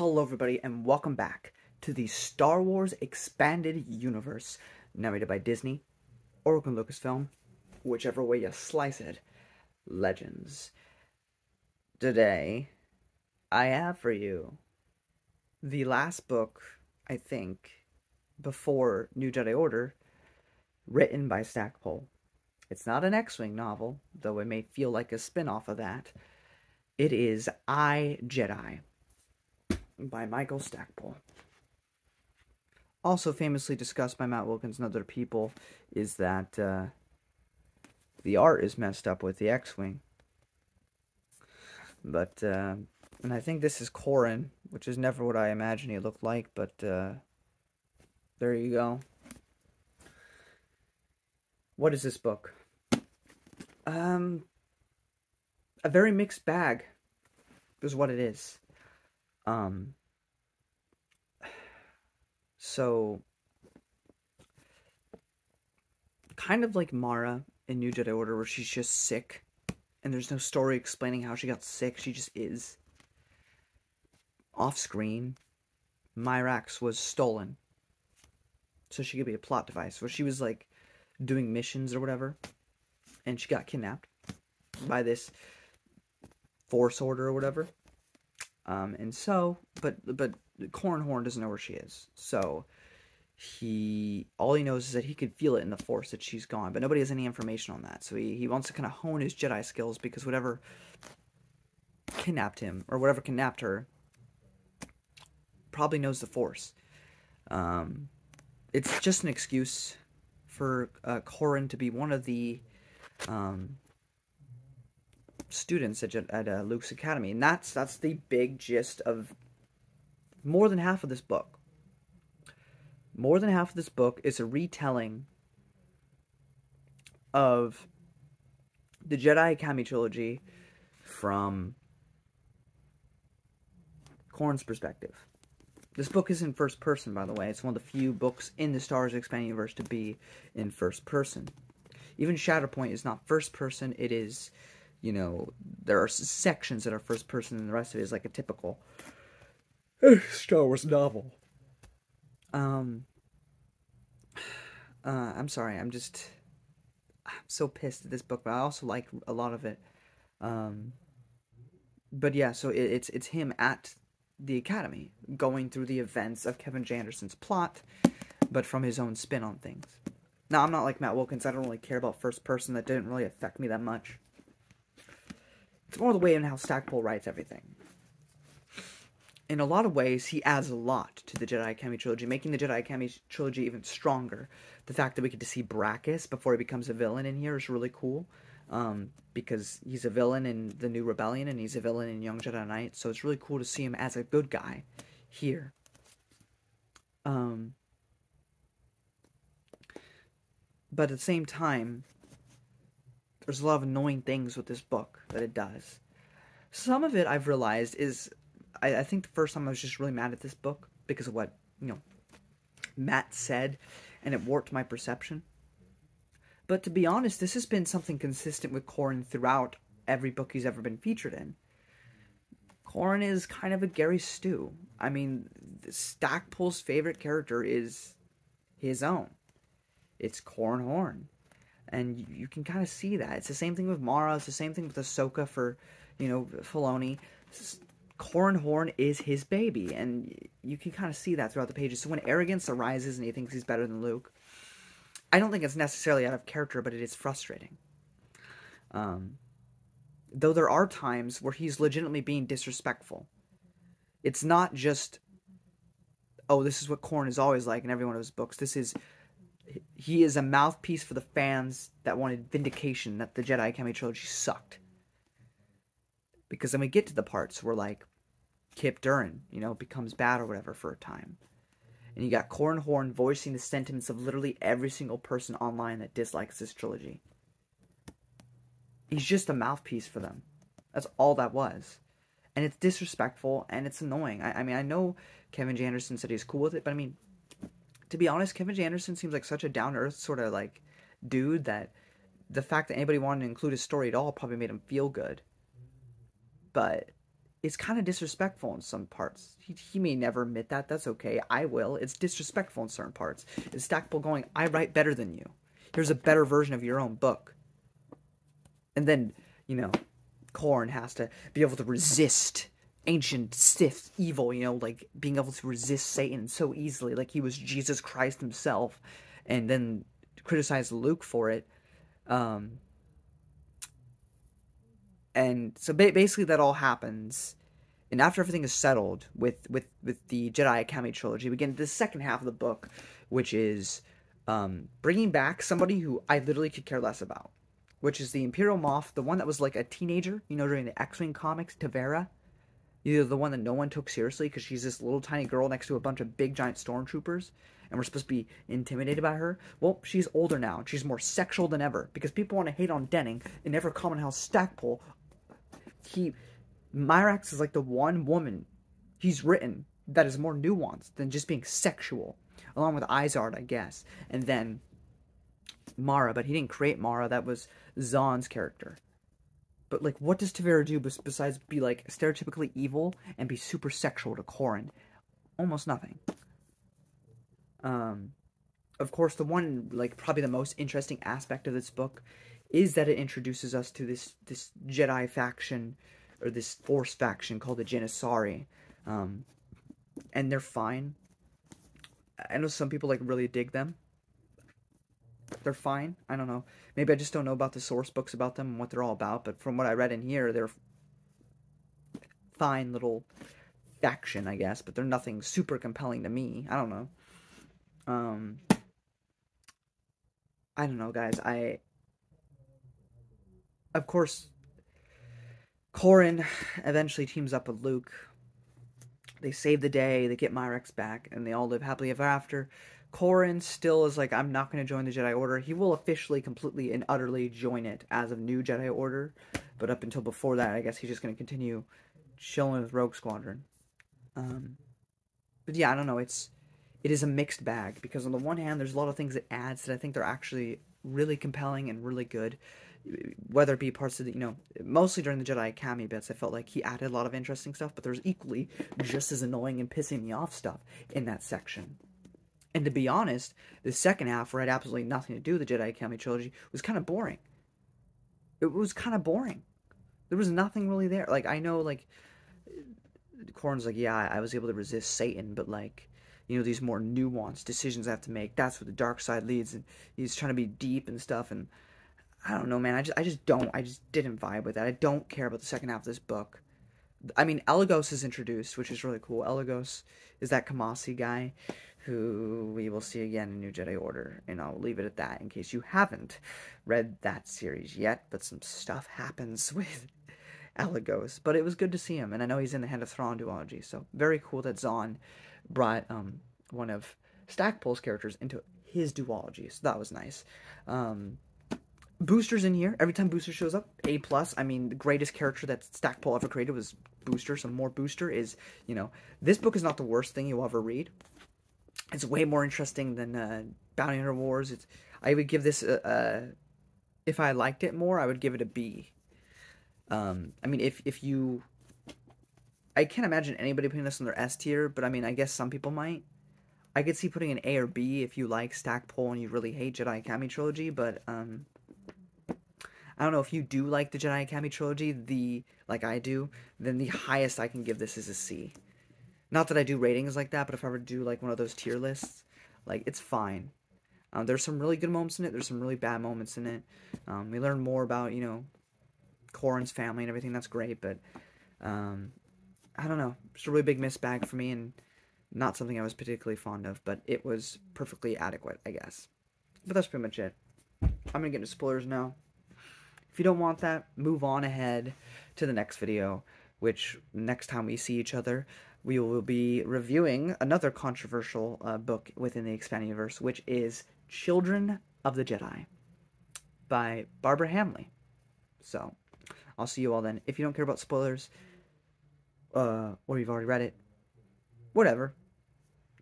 Hello everybody and welcome back to the Star Wars Expanded Universe, narrated by Disney, Oracle Lucasfilm, whichever way you slice it, Legends. Today, I have for you the last book, I think, before New Jedi Order, written by Stackpole. It's not an X-Wing novel, though it may feel like a spin-off of that. It is I Jedi by Michael Stackpole. Also famously discussed by Matt Wilkins and other people is that the art is messed up with the X-Wing. But, and I think this is Corran, which is never what I imagined he looked like, but there you go. What is this book? A very mixed bag is what it is. So, kind of like Mara in New Jedi Order, where she's just sick, and there's no story explaining how she got sick, she just is. Off-screen, Myrax was stolen, so she could be a plot device, where she was, like, doing missions or whatever, and she got kidnapped by this Force Order or whatever. And so, but Corran Horn doesn't know where she is. So, all he knows is that he could feel it in the Force that she's gone, but nobody has any information on that. So he wants to kind of hone his Jedi skills because whatever kidnapped him, or whatever kidnapped her, probably knows the Force. It's just an excuse for Corran to be one of the students at Luke's Academy, and that's the big gist of more than half of this book. More than half of this book is a retelling of the Jedi Academy trilogy from Corran's perspective. This book is in first person, by the way. It's one of the few books in the Star Wars Expanded Universe to be in first person. Even Shatterpoint is not first person. It is, you know, there are sections that are first person, and the rest of it is like a typical Star Wars novel. I'm sorry, I'm so pissed at this book, but I also like a lot of it. But yeah, so it's him at the Academy, going through the events of Kevin J. Anderson's plot, but from his own spin on things. Now, I'm not like Matt Wilkins, I don't really care about first person, that didn't really affect me that much. It's more the way in how Stackpole writes everything. In a lot of ways, he adds a lot to the Jedi Academy trilogy, making the Jedi Academy trilogy even stronger. The fact that we get to see Brackus before he becomes a villain in here is really cool, because he's a villain in The New Rebellion, and he's a villain in Young Jedi Knight, so it's really cool to see him as a good guy here. But at the same time, there's a lot of annoying things with this book that it does. Some of it, I've realized, is I think the first time I was just really mad at this book because of what, Matt said, and it warped my perception. But to be honest, this has been something consistent with Corran throughout every book he's ever been featured in. Corran is kind of a Gary Stu. I mean, Stackpole's favorite character is his own. It's Corran Horn. And you can kind of see that. It's the same thing with Mara. It's the same thing with Ahsoka for, Filoni. Corran Horn is his baby, and you can kind of see that throughout the pages. So when arrogance arises and he thinks he's better than Luke, I don't think it's necessarily out of character, but it is frustrating. Though there are times where he's legitimately being disrespectful. It's not just, oh, this is what Corran is always like in every one of his books. He is a mouthpiece for the fans that wanted vindication that the Jedi Academy trilogy sucked. Because then we get to the parts where, like, Kip Durin, becomes bad or whatever for a time. And you got Corran Horn voicing the sentiments of literally every single person online that dislikes this trilogy. He's just a mouthpiece for them. That's all that was. And it's disrespectful, and it's annoying. I mean, I know Kevin J. Anderson said he's cool with it, but I mean, to be honest, Kevin J. Anderson seems like such a down-to-earth sort of, like, dude that the fact that anybody wanted to include his story at all probably made him feel good. But is kind of disrespectful in some parts. He may never admit that. That's okay. I will. It's disrespectful in certain parts. It's Stackpole going, I write better than you. Here's a better version of your own book. And then, you know, Corran has to be able to resist ancient Sith evil, you know, like being able to resist Satan so easily, like he was Jesus Christ himself, and then criticize Luke for it. And so basically that all happens, and after everything is settled with the Jedi Academy trilogy, we get into the second half of the book, which is bringing back somebody who I literally could care less about, which is the Imperial Moff, the one that was like a teenager, you know, during the X-Wing comics, Tavera. Either the one that no one took seriously because she's this little tiny girl next to a bunch of big giant stormtroopers, and we're supposed to be intimidated by her. Well, she's older now, and she's more sexual than ever, because people want to hate on Denning and never comment how Stackpole, Myrax is like the one woman he's written that is more nuanced than just being sexual, along with Izard, I guess, and then Mara, but he didn't create Mara, that was Zahn's character. But, like, what does Tavera do besides be, like, stereotypically evil and be super sexual to Corran? Almost nothing. Of course, the one, like, probably the most interesting aspect of this book is that it introduces us to this Jedi faction, or this Force faction called the Janissari. And they're fine. I know some people, like, really dig them. They're fine. I don't know. Maybe I just don't know about the source books about them and what they're all about, but from what I read in here, they're fine little faction, I guess, but they're nothing super compelling to me. I don't know. I don't know, guys. Of course, Corran eventually teams up with Luke. They save the day, they get Myrax back, and they all live happily ever after. Corran still is like, I'm not going to join the Jedi Order. He will officially, completely, and utterly join it as of New Jedi Order. But up until before that, I guess he's just going to continue chilling with Rogue Squadron. But yeah, I don't know. It is a mixed bag. Because on the one hand, there's a lot of things it adds that I think they're actually really compelling and really good. Whether it be parts of the, you know, mostly during the Jedi Academy bits, I felt like he added a lot of interesting stuff. But there's equally just as annoying and pissing me off stuff in that section. And to be honest, the second half, where it had absolutely nothing to do with the Jedi Academy trilogy, was kind of boring. It was kind of boring. There was nothing really there. Like, I know, like, Corran's like, yeah, I was able to resist Satan, but, like, you know, these more nuanced decisions I have to make, that's where the dark side leads, and he's trying to be deep and stuff, and I don't know, man, I just didn't vibe with that. I don't care about the second half of this book. I mean, Elagos is introduced, which is really cool. Elagos is that Kamasi guy who we will see again in New Jedi Order, and I'll leave it at that in case you haven't read that series yet, but some stuff happens with Elagos. But it was good to see him, and I know he's in the Hand of Thrawn duology, so very cool that Zahn brought one of Stackpole's characters into his duology, so that was nice. Booster's in here. Every time Booster shows up, A+. I mean, the greatest character that Stackpole ever created was Booster, so more Booster is, you know, this book is not the worst thing you'll ever read. It's way more interesting than Bounty Hunter Wars. I would give this if I liked it more, I would give it a B. I mean, if you, I can't imagine anybody putting this in their S tier, but I mean, I guess some people might. I could see putting an A or B if you like Stackpole and you really hate Jedi Academy trilogy, but I don't know, if you do like the Jedi Academy trilogy, like I do, then the highest I can give this is a C. Not that I do ratings like that, but if I were to do, like, one of those tier lists, like, it's fine. There's some really good moments in it. There's some really bad moments in it. We learn more about, you know, Corran's family and everything. That's great, but I don't know. It's a really big missed bag for me, and not something I was particularly fond of, but it was perfectly adequate, I guess. But that's pretty much it. I'm going to get into spoilers now. If you don't want that, move on ahead to the next video, which next time we see each other, we will be reviewing another controversial book within the Expanded Universe, which is Children of the Jedi by Barbara Hamley. So, I'll see you all then. If you don't care about spoilers, or you've already read it, whatever,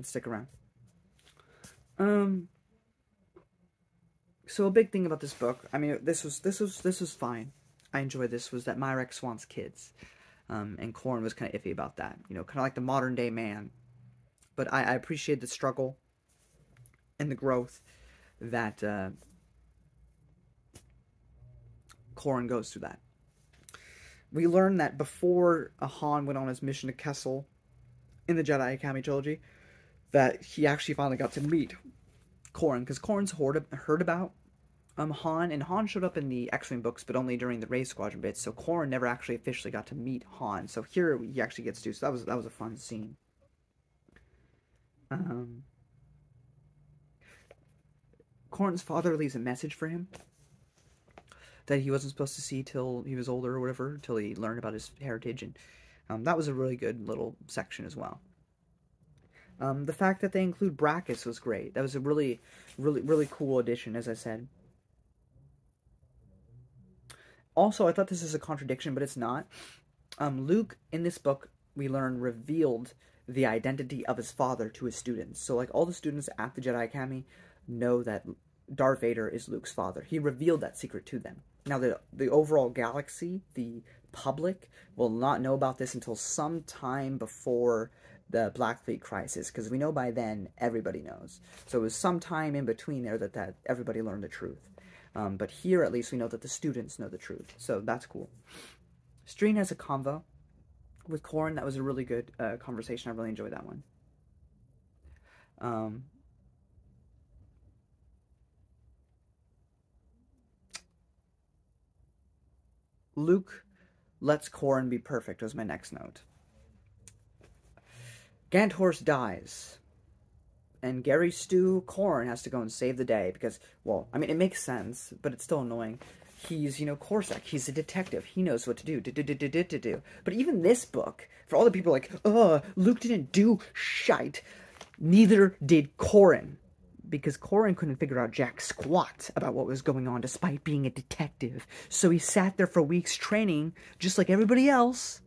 stick around. So a big thing about this book, I mean, this was fine. I enjoyed this, was that Myrax wants kids. And Corran was kind of iffy about that. You know, kind of like the modern day man. But I appreciate the struggle and the growth that Corran goes through that. We learn that before Han went on his mission to Kessel in the Jedi Academy trilogy, that he actually finally got to meet Corran, because Corran's heard about Han, and Han showed up in the X-Wing books, but only during the Race Squadron bits, so Corran never actually officially got to meet Han. So here he actually gets to, so that was a fun scene. Corran's father leaves a message for him that he wasn't supposed to see till he was older or whatever, till he learned about his heritage, and that was a really good little section as well. The fact that they include Brachus was great. That was a really, really, really cool addition, as I said. Also, I thought this is a contradiction, but it's not. Luke, in this book, we learn, revealed the identity of his father to his students. So, like, all the students at the Jedi Academy know that Darth Vader is Luke's father. He revealed that secret to them. Now, the overall galaxy, the public, will not know about this until sometime before the Black Fleet crisis, because we know by then everybody knows. So it was some time in between there that everybody learned the truth. But here, at least, we know that the students know the truth. So that's cool. Streen has a convo with Corran. That was a really good conversation. I really enjoyed that one. Luke lets Corran be perfect was my next note. Ganthorst dies. And Gary Stu Corran has to go and save the day because, well, I mean, it makes sense, but it's still annoying. He's, you know, Corsac. He's a detective. He knows what to do. But even this book, for all the people like, Luke didn't do shite, neither did Corran. Because Corran couldn't figure out jack squat about what was going on despite being a detective. So he sat there for weeks training, just like everybody else,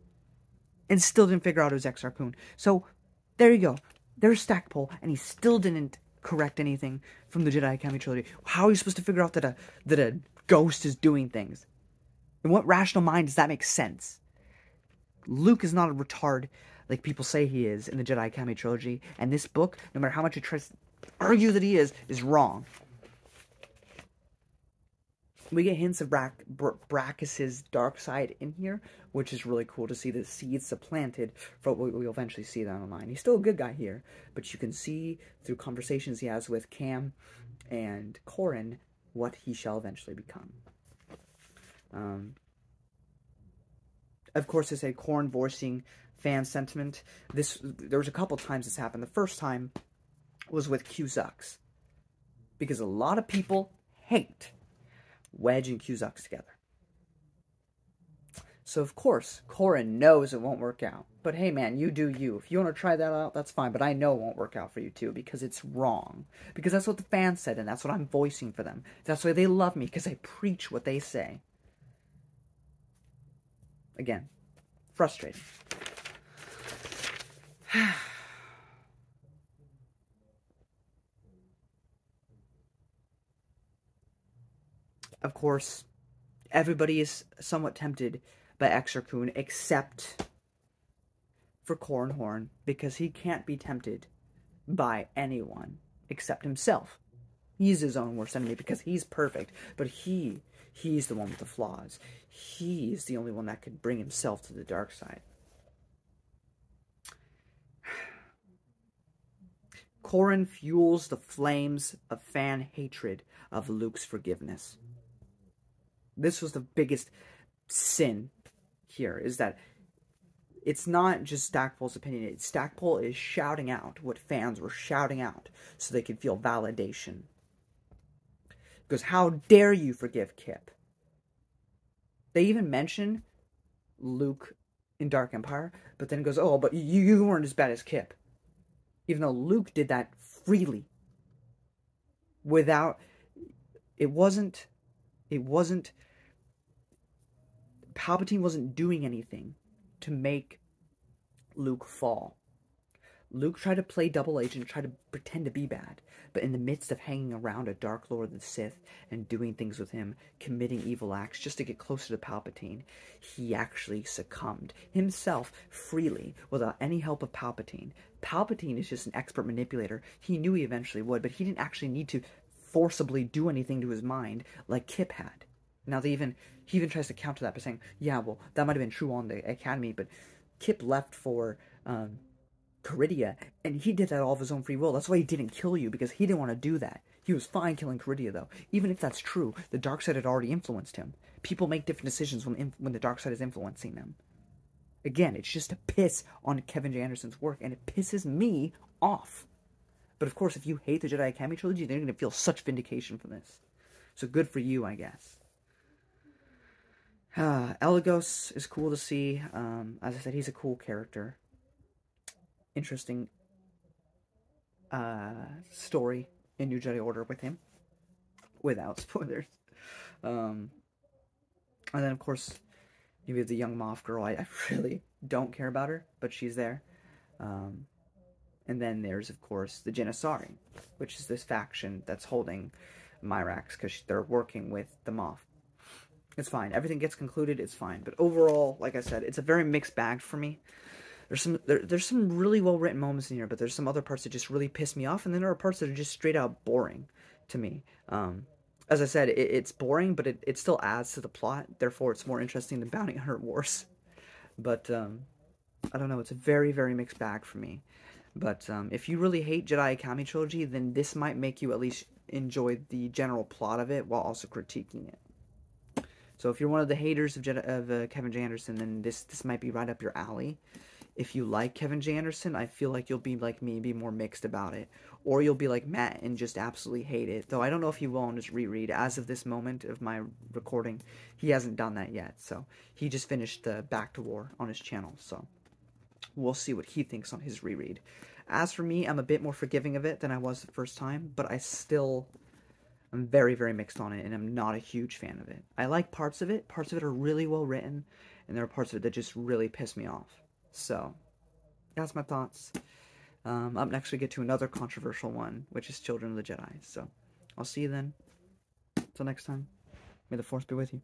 and still didn't figure out it was Exar Kun. So, there you go. There's Stackpole, and he still didn't correct anything from the Jedi Academy trilogy. How are you supposed to figure out that a ghost is doing things? In what rational mind does that make sense? Luke is not a retard like people say he is in the Jedi Academy trilogy, and this book, no matter how much it tries to argue that he is wrong. We get hints of Brachus's dark side in here, which is really cool to see the seeds supplanted for what we'll eventually see down the line. He's still a good guy here, but you can see through conversations he has with Cam and Corran what he shall eventually become. Of course, I said Corran voicing fan sentiment. There was a couple times this happened. The first time was with Cusack's, because a lot of people hate Wedge and Cusack's together. So, of course, Corran knows it won't work out. But hey, man, you do you. If you want to try that out, that's fine. But I know it won't work out for you, too, because it's wrong. Because that's what the fans said, and that's what I'm voicing for them. That's why they love me, because I preach what they say. Again, frustrating. Of course, everybody is somewhat tempted by Exar Kun, except for Corran Horn, because he can't be tempted by anyone except himself. He's his own worst enemy because he's perfect, but he's the one with the flaws. He's the only one that could bring himself to the dark side. Corran fuels the flames of fan hatred of Luke's forgiveness. This was the biggest sin here, is that it's not just Stackpole's opinion. Stackpole is shouting out what fans were shouting out so they could feel validation. Because how dare you forgive Kip? They even mention Luke in Dark Empire, but then it goes, oh, but you weren't as bad as Kip. Even though Luke did that freely. Without, it wasn't, Palpatine wasn't doing anything to make Luke fall. Luke tried to play double agent, tried to pretend to be bad, but in the midst of hanging around a Dark Lord of the Sith and doing things with him, committing evil acts just to get closer to Palpatine, he actually succumbed himself freely without any help of Palpatine. Palpatine is just an expert manipulator. He knew he eventually would, but he didn't actually need to forcibly do anything to his mind like Kip had. Now, he even tries to counter that by saying, yeah, well, that might have been true on the Academy, but Kip left for Caridia, and he did that all of his own free will. That's why he didn't kill you, because he didn't want to do that. He was fine killing Caridia, though. Even if that's true, the dark side had already influenced him. People make different decisions when the dark side is influencing them. Again, it's just a piss on Kevin J. Anderson's work, and it pisses me off. But of course, if you hate the Jedi Academy trilogy, then you're going to feel such vindication from this. So good for you, I guess. Elagos is cool to see. As I said, he's a cool character. Interesting story in New Jedi Order with him, without spoilers. And then, of course, you have the young Moff girl. I really don't care about her, but she's there. And then there's, of course, the Janissarii, which is this faction that's holding Myrax because they're working with the Moff. It's fine. Everything gets concluded. It's fine. But overall, like I said, it's a very mixed bag for me. There's some really well written moments in here, but there's some other parts that just really piss me off, and then there are parts that are just straight out boring to me. As I said, it's boring, but it still adds to the plot. Therefore, it's more interesting than Bounty Hunter Wars. But I don't know. It's a very, very mixed bag for me. But if you really hate Jedi Academy trilogy, then this might make you at least enjoy the general plot of it while also critiquing it. So if you're one of the haters of Kevin J. Anderson, then this might be right up your alley. If you like Kevin J. Anderson, I feel like you'll be like me, be more mixed about it. Or you'll be like Matt and just absolutely hate it. Though I don't know if he will on his reread. As of this moment of my recording, he hasn't done that yet. So he just finished Back to War on his channel. So we'll see what he thinks on his reread. As for me, I'm a bit more forgiving of it than I was the first time. But I'm very, very mixed on it. And I'm not a huge fan of it. I like parts of it. Parts of it are really well written. And there are parts of it that just really piss me off. So, that's my thoughts. Up next we get to another controversial one, which is Children of the Jedi. So, I'll see you then. Until next time, may the Force be with you.